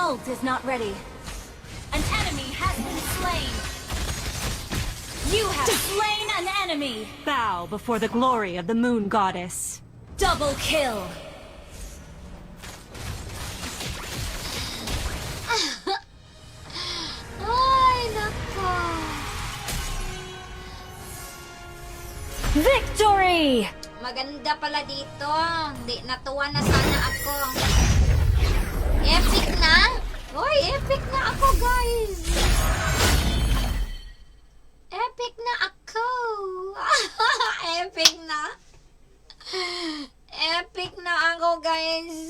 ult is not ready. An enemy has been slain. You have slain an enemy. Bow before the glory of the moon goddess. Double kill. Ay, nako. Victory! Maganda pala dito. Hindi, natuwa na sana ako. Epic na? Uy, epic na ako, guys. Epic na ako. Epic na. Epic na ako, guys.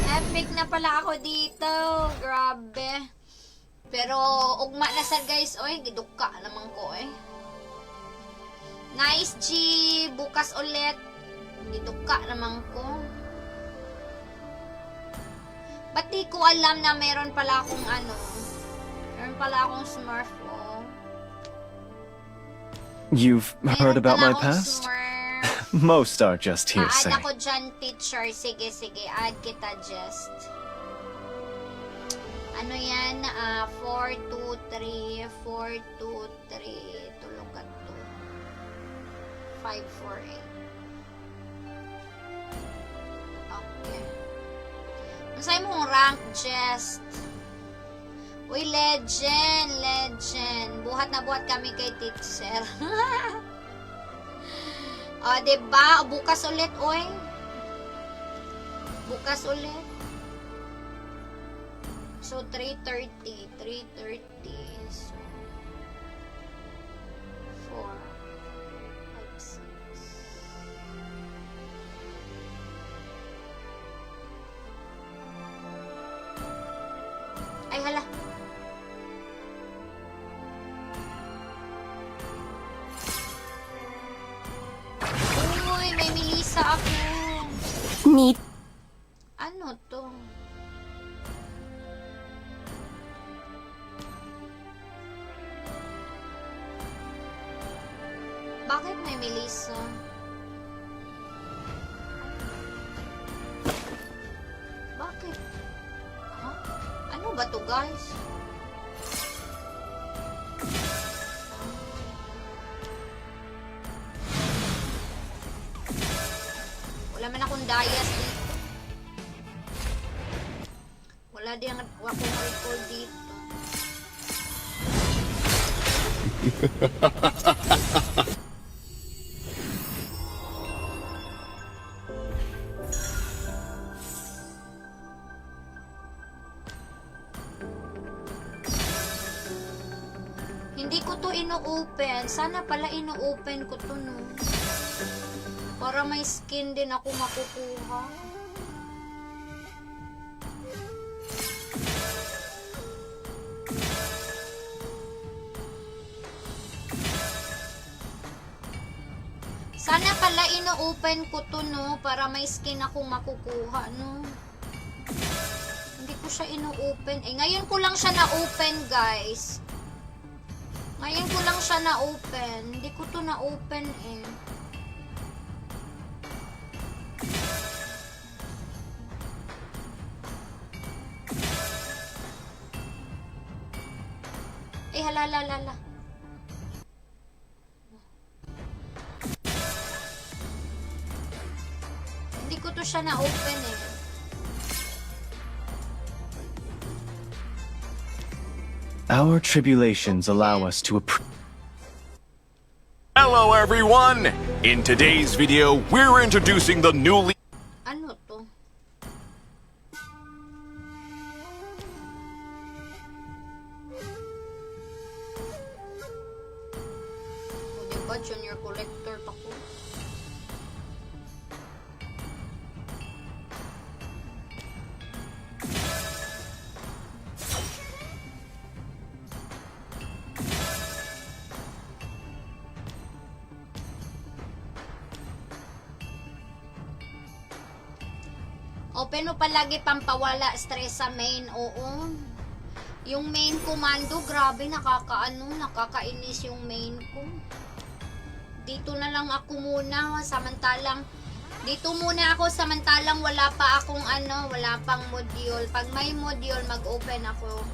Epic na pala ako dito. Grabe. Pero, ugma na sad, guys. Oy, giduka naman ko, eh. Nice, G. Bukas ulit. Giduka naman ko. Ba't di ko alam na meron pala akong meron pala akong Smurf, oh. You've heard Meron about pala my akong past? Smurf. Most are just hearsay. Add ako dyan, teacher. Sige, sige. Add kita, just. Ano yan? 4, 2, 3. 4, 2, 3. Tulog ka to. 5, 4, 8. Okay. Masay mong rank, just. Uy, legend, legend. Buhat na buhat kami kay teacher. O, diba? Bukas ulit, oy. Bukas ulit. So, 3:30. 3:30. So, 4, 5, 6. Ay, hala. Uy, may Melissa ako. Neat. Ano to? Bakit may Melissa? Bakit? Huh? Ano ba to, guys? Wala man akong dayas dito. Wala din akong recall dito. Hindi ko to ino-open. Sana pala ino-open ko to, no? Para may skin din ako makukuha. Sana pala ino-open ko to, no? Para may skin ako makukuha, no? Hindi ko siya ino-open. Eh, ngayon ko lang siya na-open, guys. Ngayon ko lang siya na-open. Hindi ko to na-open, eh. Eh, halalalala. Hindi ko to siya na-open, eh. Our tribulations allow us to Hello everyone! In today's video, we're introducing the newly Ano to? O, diba, junior collector pa ko. Open mo palagi pampawala stress sa main, oo. Yung main commando, grabe, nakakainis yung main ko. Dito na lang ako muna, samantalang Dito muna ako samantalang wala pa akong wala pang module. Pag may module, mag-open ako.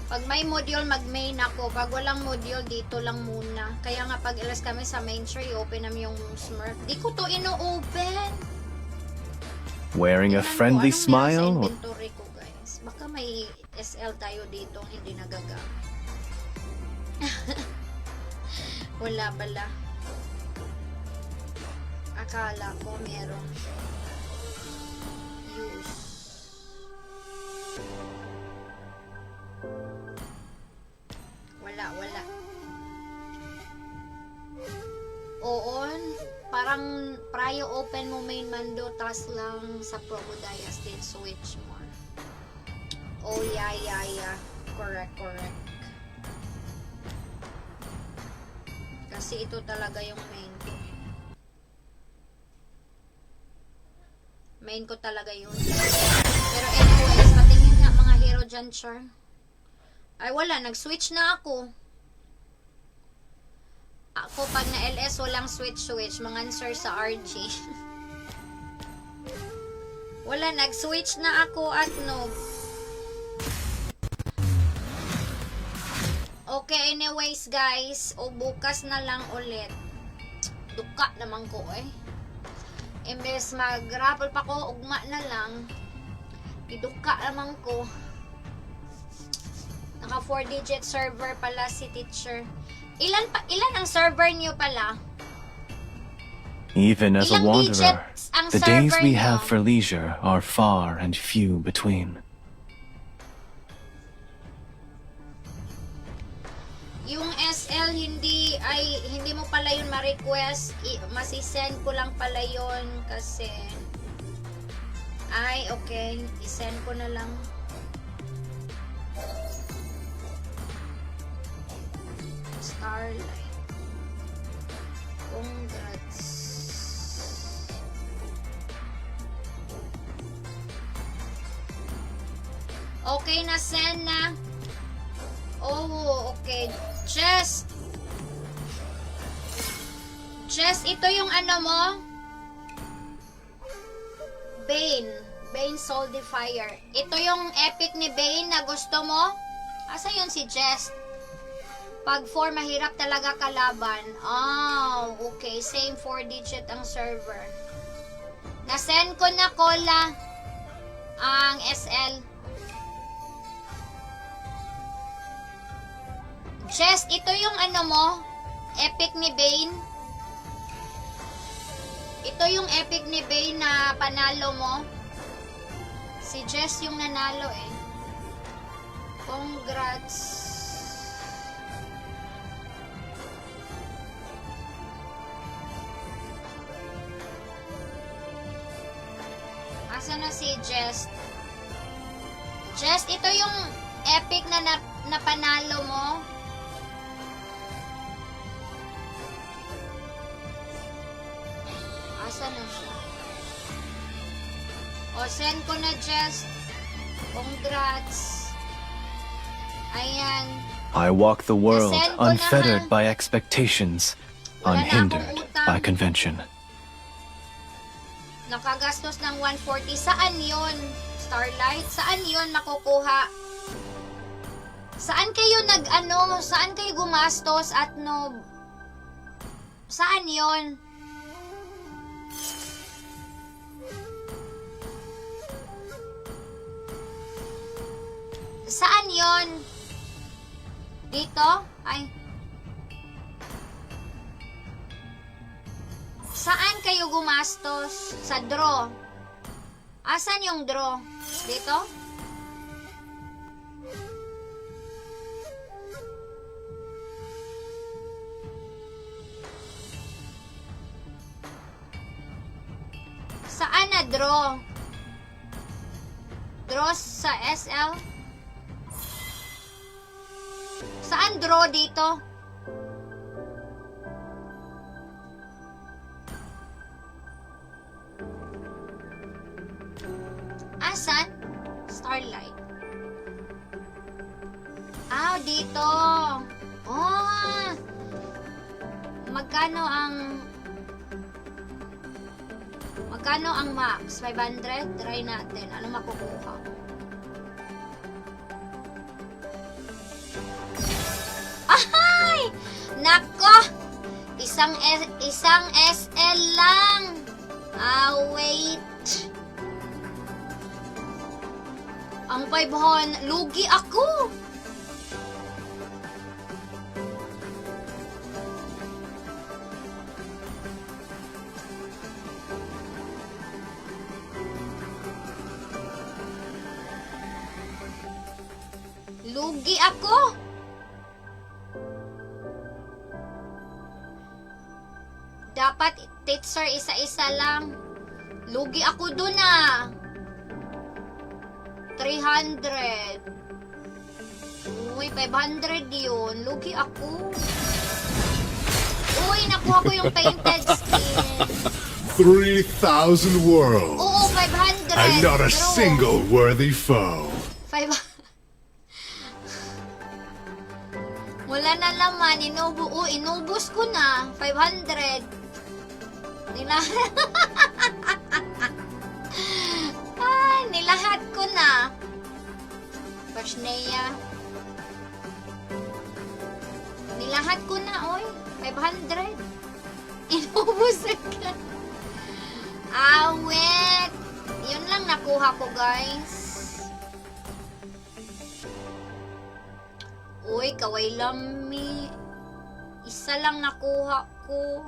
Pag may module, mag-main ako. Pag walang module, dito lang muna. Kaya nga pag ilas kami sa main share, i-open namin yung Smurf. Di ko to ino-open. Wearing a Tingnan ko, friendly anong meron smile? sa inventory ko, guys. Baka may SL tayo dito hindi nagagamit. Wala pala. Akala ko meron. Use. Wala. Oo, parang prayo open mo main mando, tas lang sa Probodias din switch more. Oh, yeah. Correct. Kasi ito talaga yung main ko. Main ko talaga yun. Pero anyways, patingin nga mga hero dyan, Char. Ay, wala. Nag-switch na ako. Ako, pag na LS, walang switch. Mga answer sa RG. Wala. Nag-switch na ako at noob. Okay, anyways, guys. O, bukas na lang ulit. Duka naman ko, eh. Imbes mag-raffle pa ko, ugma na lang. Iduka naman ko. Naka 4-digit server pala si teacher. Ilan ang server niyo pala? Even as a Ilang wanderer, digits ang the days server we niyo? have for leisure are far and few between. Yung SL hindi mo pala yun ma-request, masisend ko lang pala yun kasi okay, isend ko na lang. Starlight, congrats. Okay na, send na. Oh, okay. Jess, ito yung mo? Bane Soldifier. Ito yung epic ni Bane na gusto mo? Asa yun si Jess? Pag 4, mahirap talaga kalaban. Oh, okay. Same 4-digit ang server. Nasend ko na, Kola, ang SL. Jess, ito yung mo? Epic ni Bane? Ito yung epic ni Bane na panalo mo? Si Jess yung nanalo eh. Congrats. Asa na si Jess? Jess, ito yung epic na panalo mo? Asa na siya? O, send ko na, Jess. Congrats. Ayan. I walk the world Nasend ko na, unfettered ha? by expectations, Wala na akong unhindered utang. by convention. Nakagastos ng 140. Saan yon? Starlight? Saan yon makukuha? Saan kayo saan kayo gumastos at no? Saan yon? Saan yon? Dito? Ay. Saan kayo gumastos? Sa draw. Asan yung draw? Dito? Saan na draw? Draw sa SL? Saan draw dito? Asan? Starlight. Dito. Oh. Magkano ang Magkano ang max? 500? Try natin. Ano makukuha? Ahay! Nako! Isang SL lang. Wait. Ang 500. Lugi ako. Lugi ako. Dapat teacher isa-isa lang. Lugi ako dun ah. 300. Uy, 500 yun. Lugi ako. Uy, nakuha ko yung painted skin. 3,000 worlds. Oo, 500. And not a Bro. single worthy foe. 500. Wala na laman. Inubos ko na. 500. Nilahat ko na. Pasneya. Nilahat ko na, oy. 500. Inubos ka. Awet. Yun lang nakuha ko, guys. Uy, kaway lami. Isa lang nakuha ko.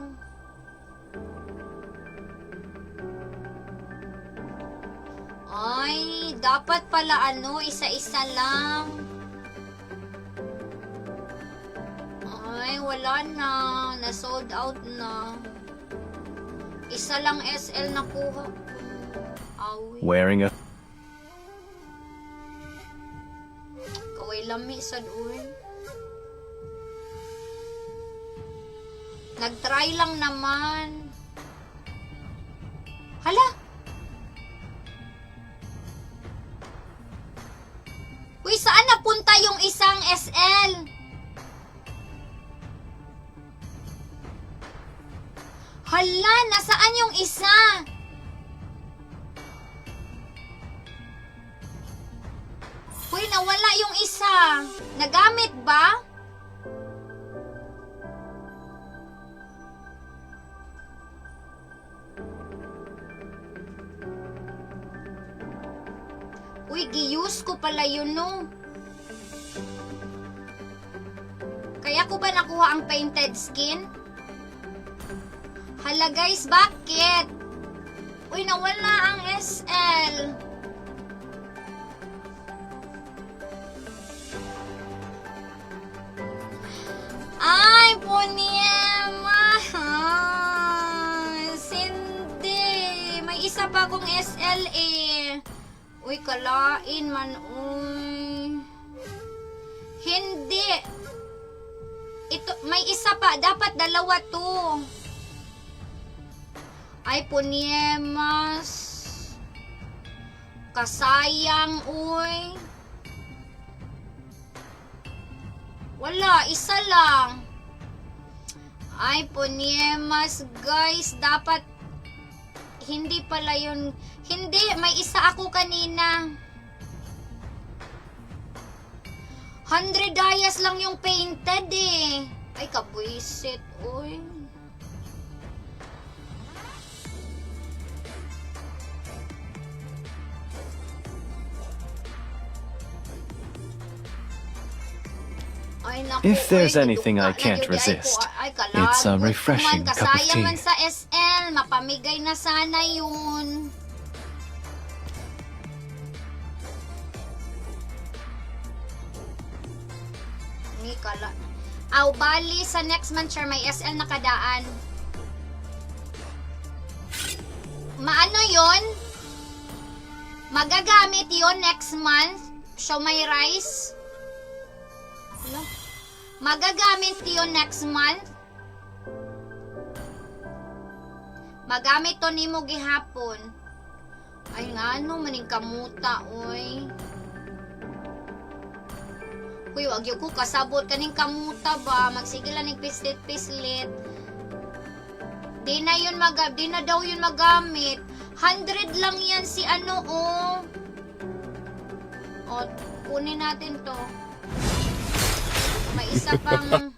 Ay, dapat pala isa-isa lang. Ay, wala na. Na-sold out na. Isa lang SL nakuha ko. Awi. Wearing a Kaway lami sa doon. Nag-try lang naman. Hala! Uy, saan napunta yung isang SL? Hala, nasaan yung isa? Uy, nawala yung isa. Nagamit ba? Uy, gi-use ko pala yun, no? Kaya ko ba nakuha ang painted skin? Hala guys, bakit? Uy, nawala ang SL. Ay, Poniema! Sindi! May isa pa akong SL eh. Uy, kalain man, uy. Hindi. Ito, may isa pa. Dapat dalawa to. Ay, Poniemas. Kasayang, uy. Wala, isa lang. Ay, Poniemas, guys. Dapat, hindi pala yun. Hindi, may isa ako kanina. 100 dayas lang yung painted eh. Ay, kabwisit, uy. Ay, naku, If there's uy, anything I tiduka na can't yun, ay, resist, ay, it's a kalagot refreshing man, cup of kasaya man tea. sa SL, mapamigay na sana yun. Ni kala. Aw, bali sa next month, sure, may SL na kadaan. Maano yon? Magagamit yon next month. Show my rice. Hello? Magagamit yon next month. Magamit to nimo gihapon. Ay nga no, maning kamuta, oy. Uy, wag yung ko kasabot kaning kamuta ba? Magsige lang ng pislit-pislit. Di na daw yun magamit. 100 lang yan si ano, oh. O, kunin natin to. May isa pang...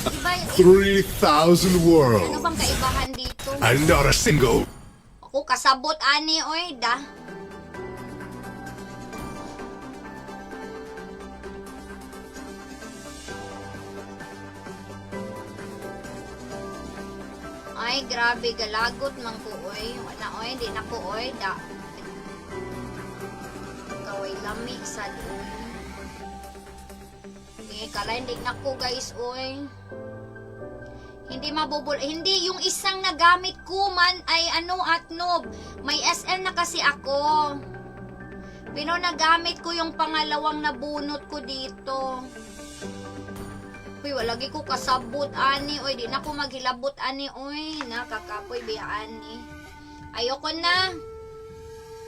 Iba, 3,000 ano worlds. bang kaibahan dito? And not a single. Ako kasabot ani, oy, da. Ay, grabe, galagot man ko, oy. Wala, oy, di na ko, oy, da. Kaway lami, sad, oy. Kala hindi na ko, guys, oy. Hindi mabubul. Hindi, yung isang nagamit ko man ay ano at noob. May SL na kasi ako. Pero nagamit ko yung pangalawang nabunot ko dito. Uy, walagi ko kasabot, ani. Uy, di na ko maghilabot, ani. Uy, nakakapoy, biya, ani. Ayoko na.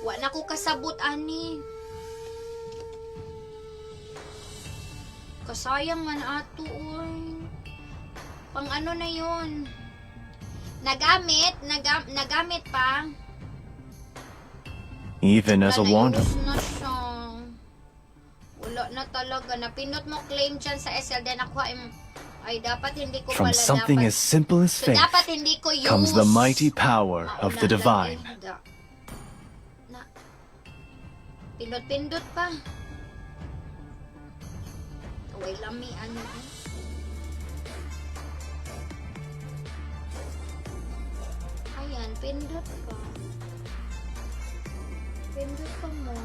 Wala na ko kasabot, ani. Kasayang man ato, uy. Pang ano na yun? Nagamit pa. Even as a Wala na, wanderer. use na siya. Wala na talaga. Napindot mo claim dyan sa SL. Then nakuha yung... Ay, dapat hindi ko From pala something dapat. as simple as So, faith dapat hindi ko use. comes the mighty power of the divine. Pindot-pindot pa. Kaway lami, ano. Ayan, pindot pa. Pindot pa mo.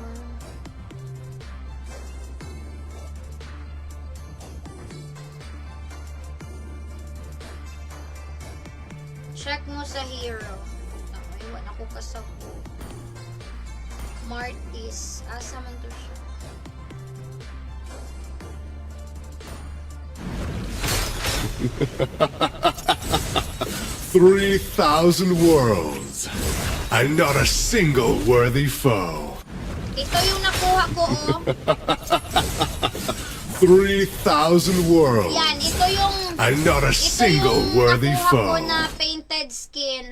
Check mo sa hero. Ay, wala ko kasabo. Martis. Asa man to siya? Three 3,000 worlds. And not a single worthy foe. Ito yung nakuha ko, oh. 3,000 worlds. Yan, ito yung... And not a Ito single yung worthy nakuha ko foe. na painted skin.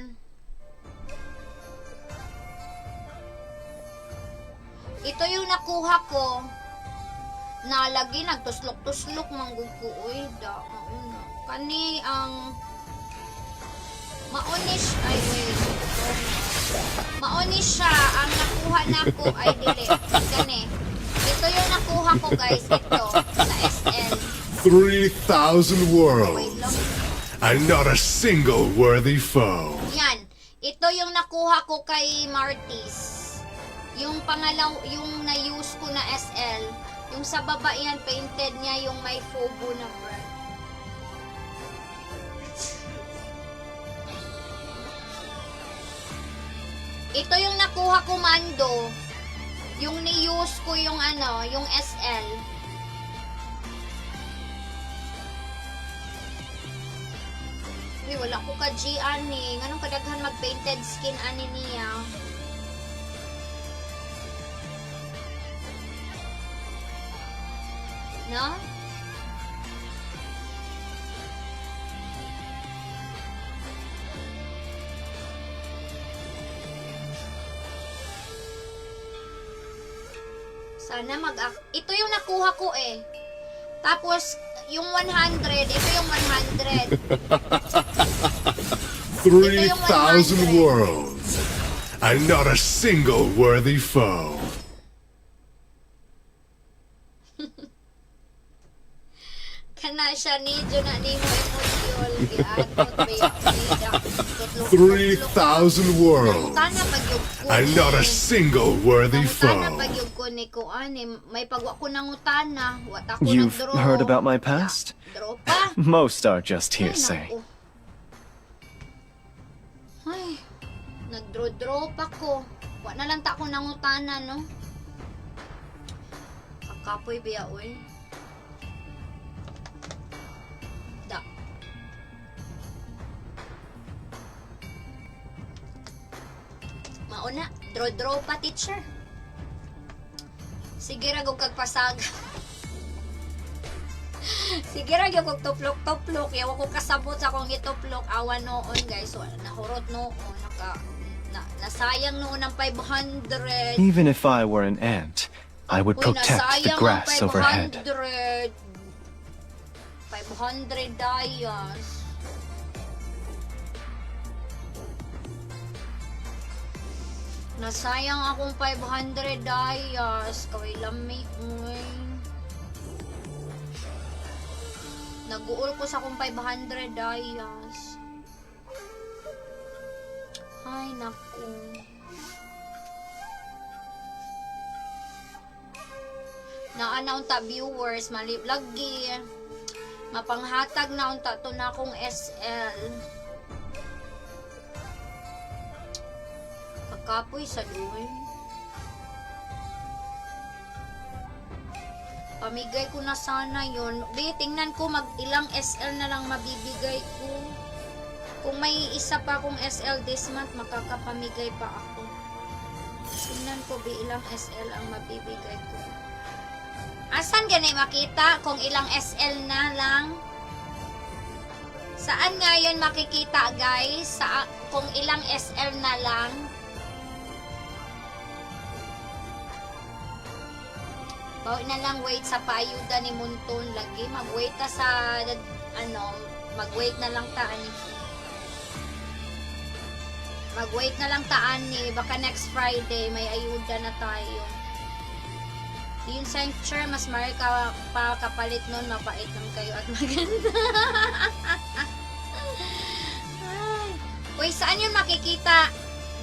Ito yung nakuha ko na lagi nagtuslok-tuslok manggug ko. Uy, da. Mauna. Kani ang... Maunish... Ay, wait. Maunish siya. Ang nakuha na ko ay dili. Gani. Ito yung nakuha ko, guys. Ito. Sa SL. 3,000 Wait worlds. lang. And not a single worthy foe. Yan. Ito yung nakuha ko kay Martis. Yung pangalaw, yung na-use ko na SL. Yung sa baba yan, painted niya yung may Fobo na brand. Ito yung nakuha ko Mando. Yung ni-use ko yung ano, yung SL. Uy, wala ko ka G ani. Nganong kadaghan mag-painted skin ani niya. No? Sana ito yung nakuha ko eh. Tapos, yung 100, ito yung 100. 3,000 worlds. And not a single worthy foe. Kana siya ni na ni mo emosyol. Gianot ba yung 3,000 worlds. Kana pagyug ko. And not a single worthy Kana foe. pagyug ko ni ko ani. May pagwa ko nangutana. Wat ako You've nagdraw. heard about my past? Draw pa. Most are just Ay, hearsay. naku. Ay, nagdraw-draw pa ko. Wa na lang ta ko nangutana, no? Kakapoy biya, oy. Da. Mauna, draw-draw pa, teacher. Sige ra, kagpasag. Sige ra gyud kog tuplok-tuplok, yawa ko kasabot sa akong ituplok awan noon guys. So nahurot noon Nasayang noon ang 500. Even if I were an ant, I would Uy, protect the nasayang ang grass overhead. 500 dayas. Nasayang akong 500 dayas. Kaway lami, uy. Nag-uol ko sa akong 500 dayas. Ay, naku. Naana unta viewers, lagi. Mapanghatag na unta to na akong SL. Kakapoy sa duwi. Pamigay ko na sana yun. Be, tingnan ko ilang SL na lang mabibigay ko. Kung may isa pa akong SL this month, makakapamigay pa ako. Tingnan ko, be, ilang SL ang mabibigay ko. Asan ganay makita kung ilang SL na lang? Saan nga yun makikita, guys? Kung ilang SL na lang? Bawit na lang wait sa paayuda ni Munton lagi. Mag-wait ta sa, mag-wait na lang taan. Mag-wait na lang taan ni. Baka next Friday may ayuda na tayo. Yung Sancture, mas mari ka pa kapalit nun, mapait naman kayo at maganda. Uy, saan yun makikita?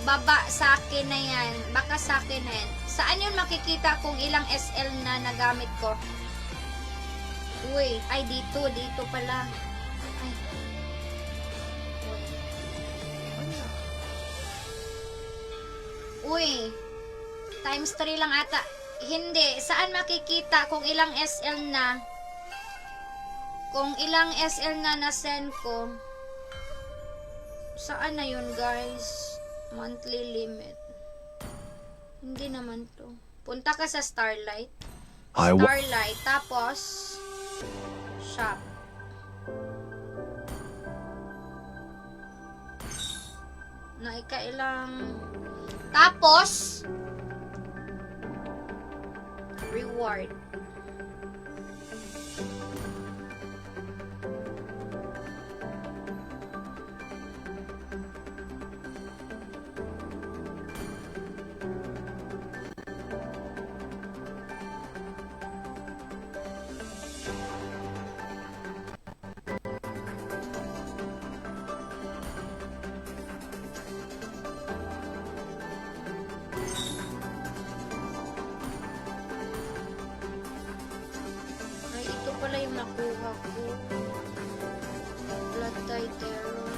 Baba sa akin na yan. Baka sa akin na yan. Saan yun makikita kung ilang SL na nagamit ko? Uy, ay dito pala. Ay. Uy, times 3 lang ata. Hindi, saan makikita kung ilang SL na? Kung ilang SL na na-send ko. Saan na yun, guys? Monthly limit. Hindi naman to. Punta ka sa Starlight. Starlight, tapos shop. Naikailang. Tapos reward. Pala yung nakuha ko. Blood Tide Terror.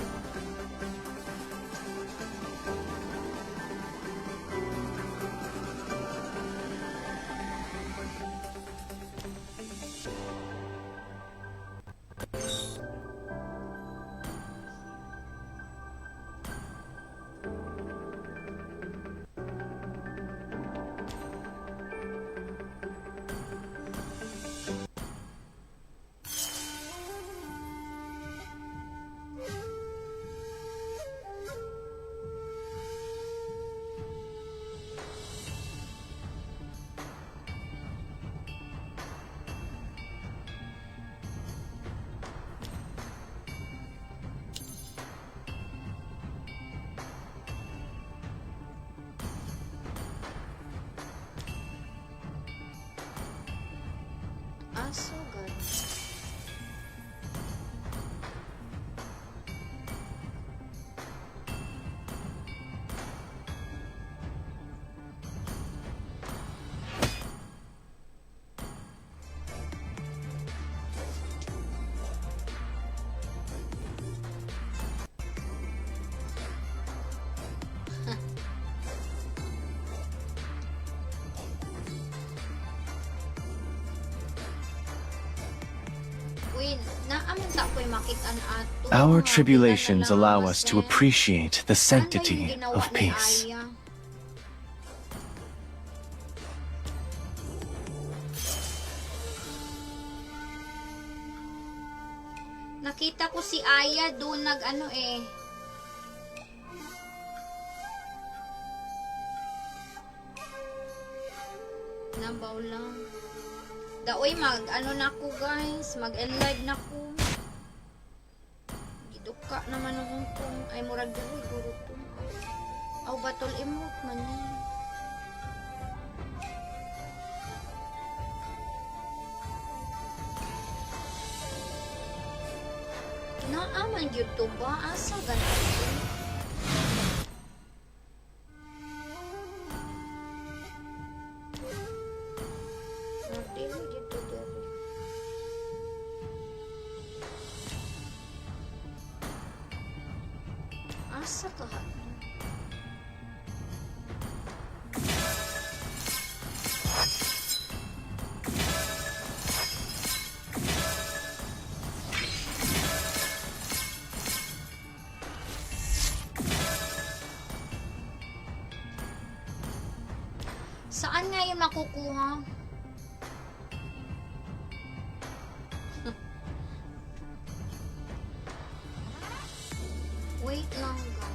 So good. Our tribulations allow us to appreciate the sanctity of peace. Nakita ko si Aya doon Nabaw lang. Daoy ano na ko guys, mag-live na ko. Giduka naman akong kung ay murag daoy guro to. Aw batol emote man ni. Naaman YouTube ba? Asa ganito? Dili dito diri. Asa ka ha? Saan nga yun makukuha? Wait lang guys.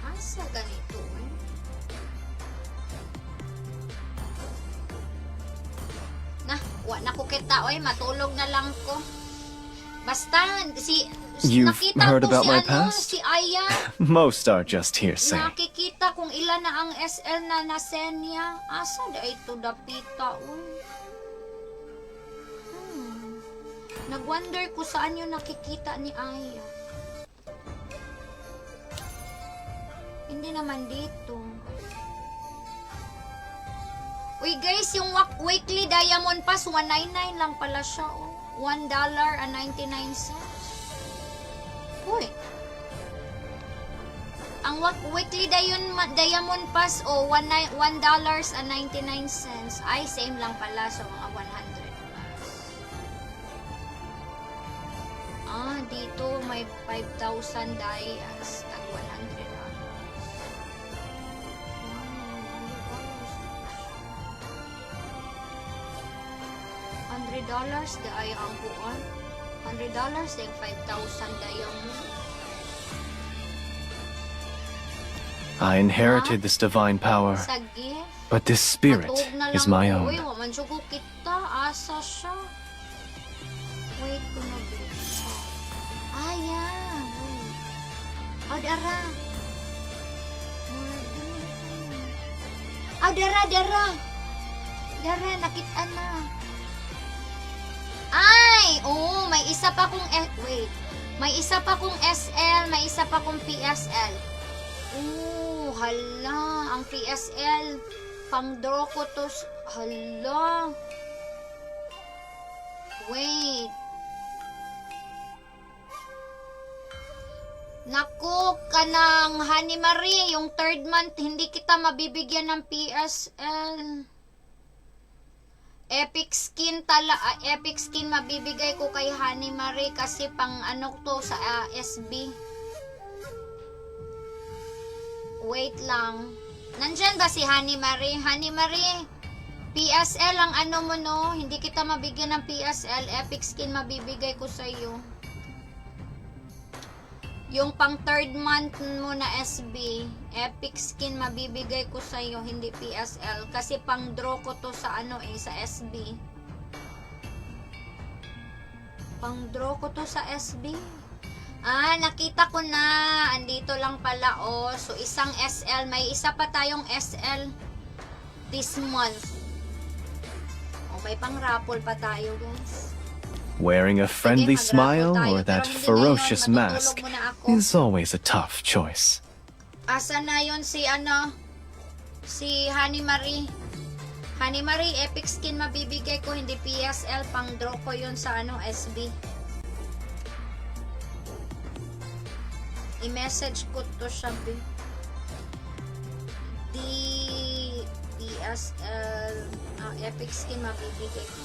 Asa ganito eh? Wa na ko kita, oy, matulog na lang ko. Basta, You've nakita heard ko about si my ano, past? si Aya. Most are just hearsay. Nakikita kung ilan na ang SL na nasenya. Asa da ito dapita, uy. Nagwonder ko saan yung nakikita ni Aya. Hindi naman dito. Uy guys, yung weekly diamond pass, 199 lang pala siya, oh. $1.99. Uy. Ang weekly diamond pass, oh, $1.99. Ay, same lang pala sa mga 100 plus. Ah, dito may 5,000 dias. Tag 100. $100 da ay ang buwan. $100 din 5,000 diamond. I inherited this divine power, Sa gift. but this spirit Matuog na is lang my ako. own. Uy, waman sugo kita. Asa siya. Wait ko na din. Ah, yeah. Wait. Oh, dara. Oh, dara. Dara, nakita na. Ay! Oh, may isa pa kong wait. May isa pa kong SL, may isa pa kong PSL. Oh, hala. Ang PSL, pang-draw ko to. Hala. Wait. Naku, kanang Honey Marie, yung 3rd month, hindi kita mabibigyan ng PSL. Epic skin mabibigay ko kay Honey Marie kasi pang ano to sa SB. Wait lang. Nandyan ba si Honey Marie? Honey Marie, PSL ang ano mo no, hindi kita mabigyan ng PSL, epic skin mabibigay ko sa iyo. Yung pang 3rd month mo na SB, epic skin mabibigay ko sa iyo, hindi PSL kasi pang draw ko to sa ano sa SB. Pang draw ko to sa SB. Ah, nakita ko na. Andito lang pala oh. So isang SL, may isa pa tayong SL this month. Oh, may pang raffle pa tayo, guys. Wearing a friendly Sige, smile mag-raffle tayo, or pero that hindi ferocious ngayon, mask matutulog muna ako. is always a tough choice. Asa na yon si ano? Si Honey Marie. Honey Marie, epic skin mabibigay ko, hindi PSL, pang draw ko yun sa ano, SB. I-message ko to siya, PSL, epic skin mabibigay ko.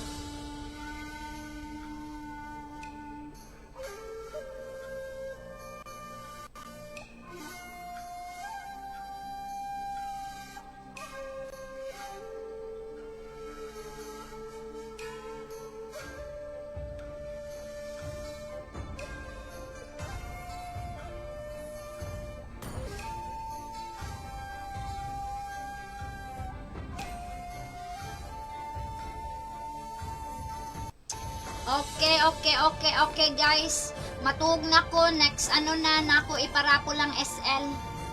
Okay, guys. Matug na ko. Next, nako iparapo lang SL.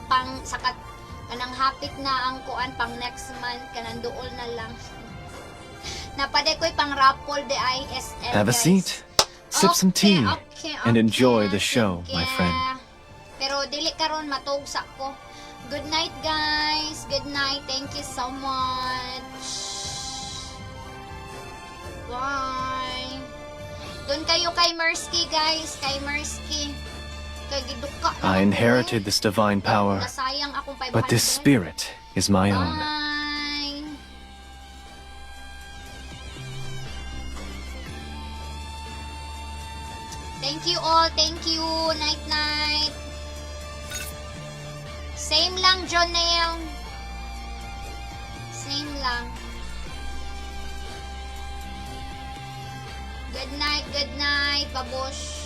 Pang, sakat, kanang hapit na ang kuan, pang next month, kanang duol na lang. Napade ko'y pang rapol de ay SL, Have a guys. seat, sip some tea, Okay, and enjoy the sige. show, my friend. Pero dili karon matug sa ko. Good night, guys. Good night. Thank you so much. Bye. Doon kayo kay Mersky, guys. Kay Mersky. Kay giduka. I inherited this divine power, Nasayang akong 500. but this spirit is my own. Bye. Thank you all. Thank you. Night, night. Same lang, Jonelle. Same lang. Good night, babush.